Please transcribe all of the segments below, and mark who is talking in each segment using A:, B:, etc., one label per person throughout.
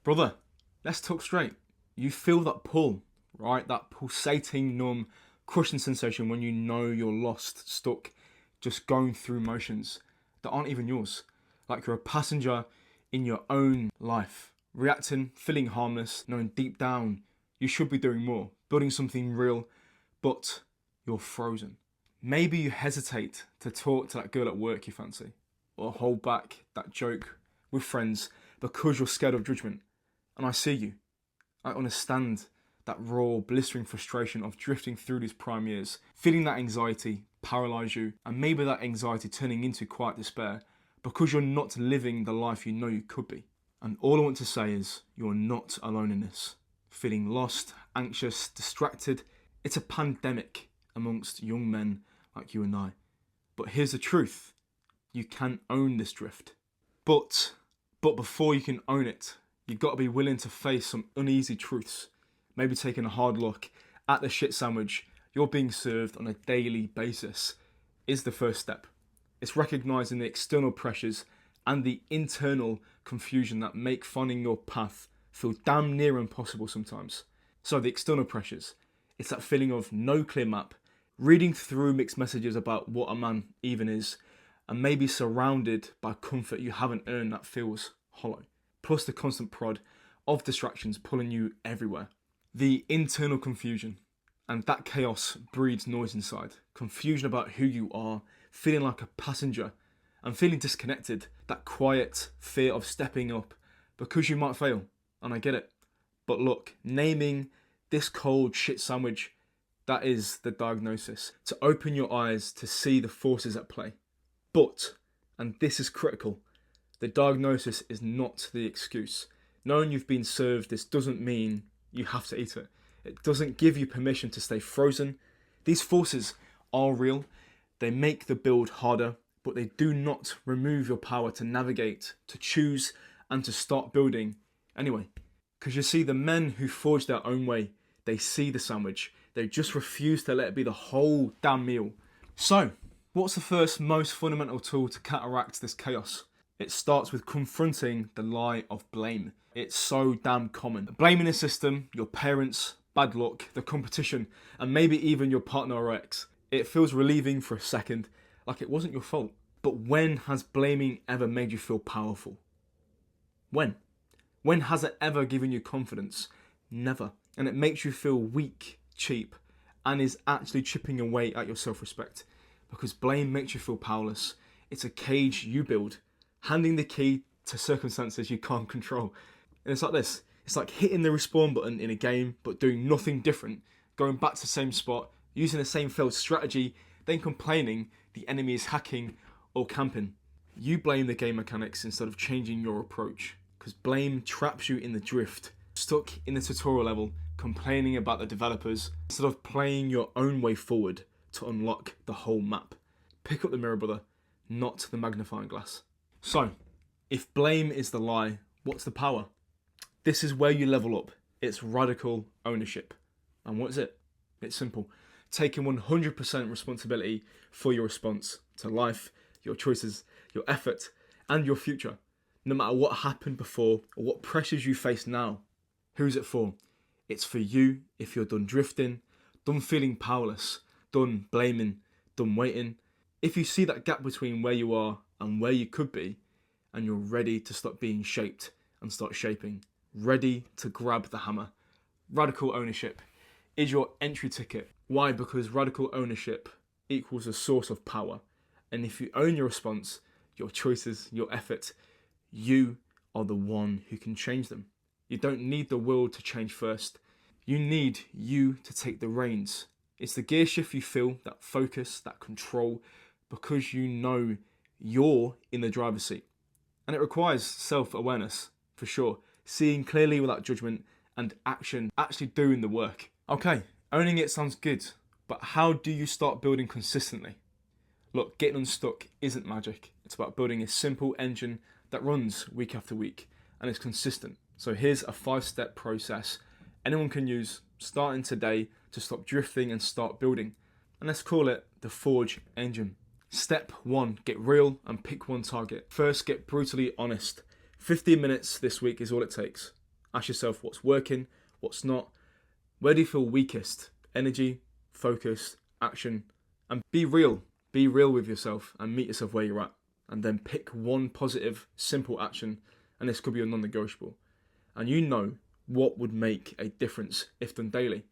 A: Brother, let's talk straight. You feel that pull, right? That pulsating, numb, crushing sensation when you know you're lost, stuck, just going through motions that aren't even yours. Like you're a passenger in your own life, reacting, feeling harmless, knowing deep down you should be doing more, building something real, but you're frozen. Maybe you hesitate to talk to that girl at work you fancy, or hold back that joke with friends because you're scared of judgment. And I see you. I understand that raw, blistering frustration of drifting through these prime years, feeling that anxiety paralyze you, and maybe that anxiety turning into quiet despair because you're not living the life you know you could be. And all I want to say is, you're not alone in this. Feeling lost, anxious, distracted, it's a pandemic amongst young men like you and I. But here's the truth, you can own this drift. But before you can own it, you've got to be willing to face some uneasy truths. Maybe taking a hard look at the shit sandwich you're being served on a daily basis is the first step. It's recognising the external pressures and the internal confusion that make finding your path feel damn near impossible sometimes. So the external pressures, it's that feeling of no clear map, reading through mixed messages about what a man even is, and maybe surrounded by comfort you haven't earned that feels hollow. Plus the constant prod of distractions pulling you everywhere. The internal confusion, and that chaos breeds noise inside. Confusion about who you are, feeling like a passenger, and feeling disconnected. That quiet fear of stepping up because you might fail, and I get it. But look, naming this cold shit sandwich, that is the diagnosis. To open your eyes to see the forces at play. But, and this is critical, the diagnosis is not the excuse. Knowing you've been served this doesn't mean you have to eat it. It doesn't give you permission to stay frozen. These forces are real. They make the build harder, but they do not remove your power to navigate, to choose, and to start building anyway. Because you see, the men who forge their own way, they see the sandwich. They just refuse to let it be the whole damn meal. So, what's the first most fundamental tool to counteract this chaos? It starts with confronting the lie of blame. It's so damn common. Blaming the system, your parents, bad luck, the competition, and maybe even your partner or ex. It feels relieving for a second, like it wasn't your fault. But when has blaming ever made you feel powerful? When? When has it ever given you confidence? Never. And it makes you feel weak, cheap, and is actually chipping away at your self-respect. Because blame makes you feel powerless. It's a cage you build, handing the key to circumstances you can't control. And it's like this. It's like hitting the respawn button in a game, but doing nothing different. Going back to the same spot, using the same failed strategy, then complaining the enemy is hacking or camping. You blame the game mechanics instead of changing your approach. Because blame traps you in the drift. Stuck in the tutorial level, complaining about the developers, instead of playing your own way forward to unlock the whole map. Pick up the mirror, brother, not the magnifying glass. So, if blame is the lie, what's the power? This is where you level up. It's radical ownership. And what is it? It's simple. Taking 100% responsibility for your response to life, your choices, your effort, and your future. No matter what happened before or what pressures you face now. Who's it for? It's for you if you're done drifting, done feeling powerless, done blaming, done waiting. If you see that gap between where you are and where you could be, and you're ready to stop being shaped and start shaping. Ready to grab the hammer. Radical ownership is your entry ticket. Why? Because radical ownership equals a source of power. And if you own your response, your choices, your effort, you are the one who can change them. You don't need the world to change first. You need you to take the reins. It's the gear shift you feel, that focus, that control, because you know you're in the driver's seat. And it requires self-awareness, for sure. Seeing clearly without judgment, and action actually doing the work. Okay, owning it sounds good, but how do you start building consistently? Look, getting unstuck isn't magic. It's about building a simple engine that runs week after week and is consistent. So here's a 5-step process anyone can use starting today to stop drifting and start building. And let's call it the Forge engine. Step 1, get real and pick one target. First, get brutally honest. 15 minutes this week is all it takes. Ask yourself what's working, what's not. Where do you feel weakest? Energy, focus, action. And be real. Be real with yourself and meet yourself where you're at. And then pick one positive, simple action. And this could be a non-negotiable. And you know what would make a difference if done daily.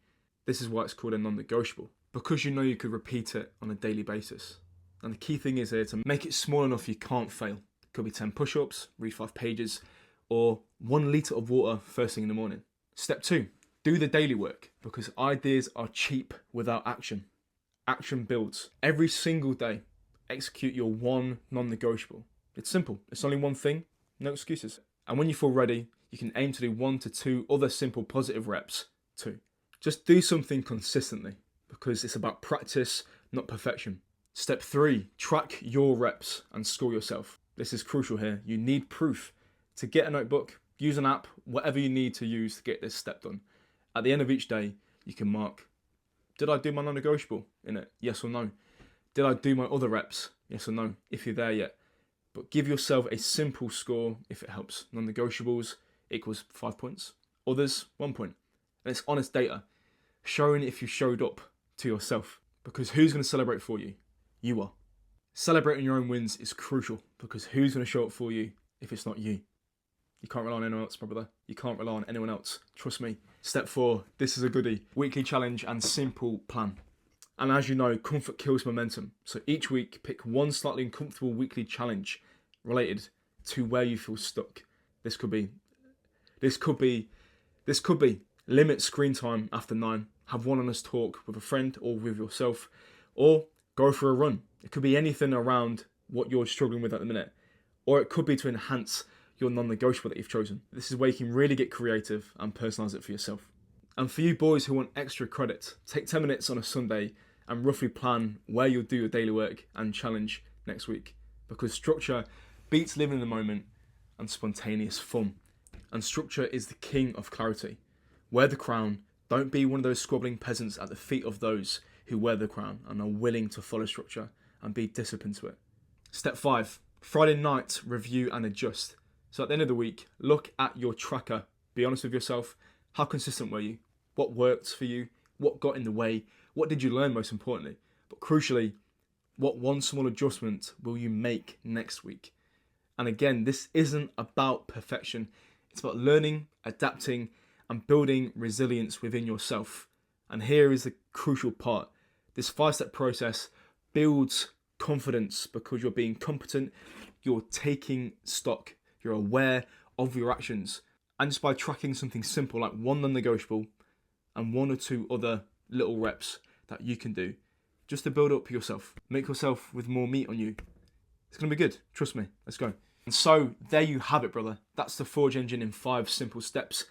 A: This is why it's called a non-negotiable. Because you know you could repeat it on a daily basis. And the key thing is here to make it small enough you can't fail. It could be 10 push-ups, read 5 pages, or 1 litre of water first thing in the morning. Step 2, do the daily work, because ideas are cheap without action. Action builds. Every single day, execute your one non-negotiable. It's simple. It's only one thing, no excuses. And when you feel ready, you can aim to do 1 to 2 other simple positive reps too. Just do something consistently, because it's about practice, not perfection. Step 3, track your reps and score yourself. This is crucial here. You need proof. To get a notebook, use an app, whatever you need to use to get this step done. At the end of each day, you can mark, did I do my non-negotiable in it? Yes or no? Did I do my other reps? Yes or no? If you're there yet. But give yourself a simple score if it helps. Non-negotiables equals 5 points. Others, 1 point. And it's honest data, showing if you showed up to yourself. Because who's going to celebrate for you? You are. Celebrating your own wins is crucial, because who's going to show up for you if it's not you? You can't rely on anyone else, my brother. You can't rely on anyone else. Trust me. Step 4, this is a goodie. Weekly challenge and simple plan. And as you know, comfort kills momentum. So each week, pick one slightly uncomfortable weekly challenge related to where you feel stuck. This could be limit screen time after 9. Have one honest talk with a friend or with yourself, or go for a run. It could be anything around what you're struggling with at the minute, or it could be to enhance your non-negotiable that you've chosen. This is where you can really get creative and personalize it for yourself. And for you boys who want extra credit, take 10 minutes on a Sunday and roughly plan where you'll do your daily work and challenge next week. Because structure beats living in the moment and spontaneous fun. And structure is the king of clarity. Wear the crown. Don't be one of those squabbling peasants at the feet of those who wear the crown and are willing to follow structure and be disciplined to it. Step 5, Friday night, review and adjust. So at the end of the week, look at your tracker. Be honest with yourself. How consistent were you? What worked for you? What got in the way? What did you learn most importantly? But crucially, what one small adjustment will you make next week? And again, this isn't about perfection. It's about learning, adapting, and building resilience within yourself. And here is the crucial part. This 5-step process builds confidence because you're being competent, you're taking stock, you're aware of your actions. And just by tracking something simple like one non-negotiable and 1 or 2 other little reps that you can do, just to build up yourself, make yourself with more meat on you. It's going to be good. Trust me. Let's go. And so there you have it, brother. That's the Forge engine in 5 simple steps.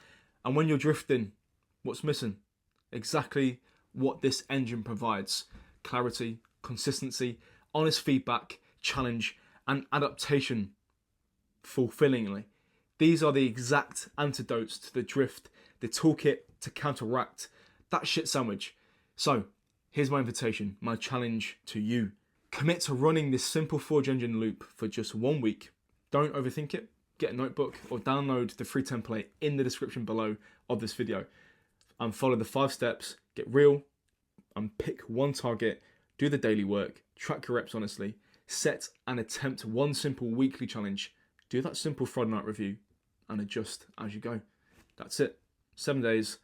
A: And when you're drifting, what's missing? Exactly what this engine provides. Clarity, consistency, honest feedback, challenge, and adaptation fulfillingly. These are the exact antidotes to the drift, the toolkit to counteract that shit sandwich. So here's my invitation, my challenge to you. Commit to running this simple Forge engine loop for just 1 week. Don't overthink it. Get a notebook or download the free template in the description below of this video and follow the 5 steps. Get real and pick one target. Do the daily work. Track your reps honestly. Set and attempt one simple weekly challenge. Do that simple Friday night review and adjust as you go. That's it. 7 days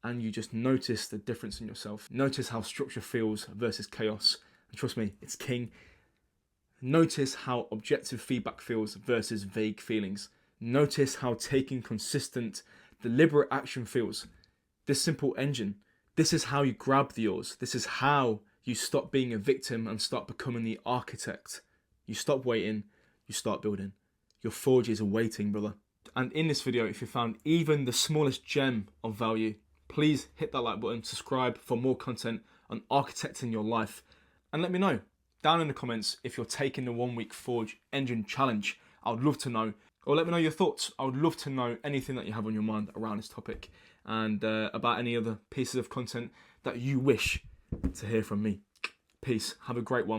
A: and you just notice the difference in yourself. Notice how structure feels versus chaos. And trust me, it's king. Notice how objective feedback feels versus vague feelings. Notice how taking consistent, deliberate action feels. This simple engine, this is how you grab the oars. This is how you stop being a victim and start becoming the architect. You stop waiting, you start building. Your forge is awaiting, brother. And in this video, if you found even the smallest gem of value, please hit that like button, subscribe for more content on architecting your life, and let me know down in the comments if you're taking the 1 week Forge engine challenge. I would love to know, or let me know your thoughts. I would love to know anything that you have on your mind around this topic and about any other pieces of content that you wish to hear from me. Peace. Have a great one.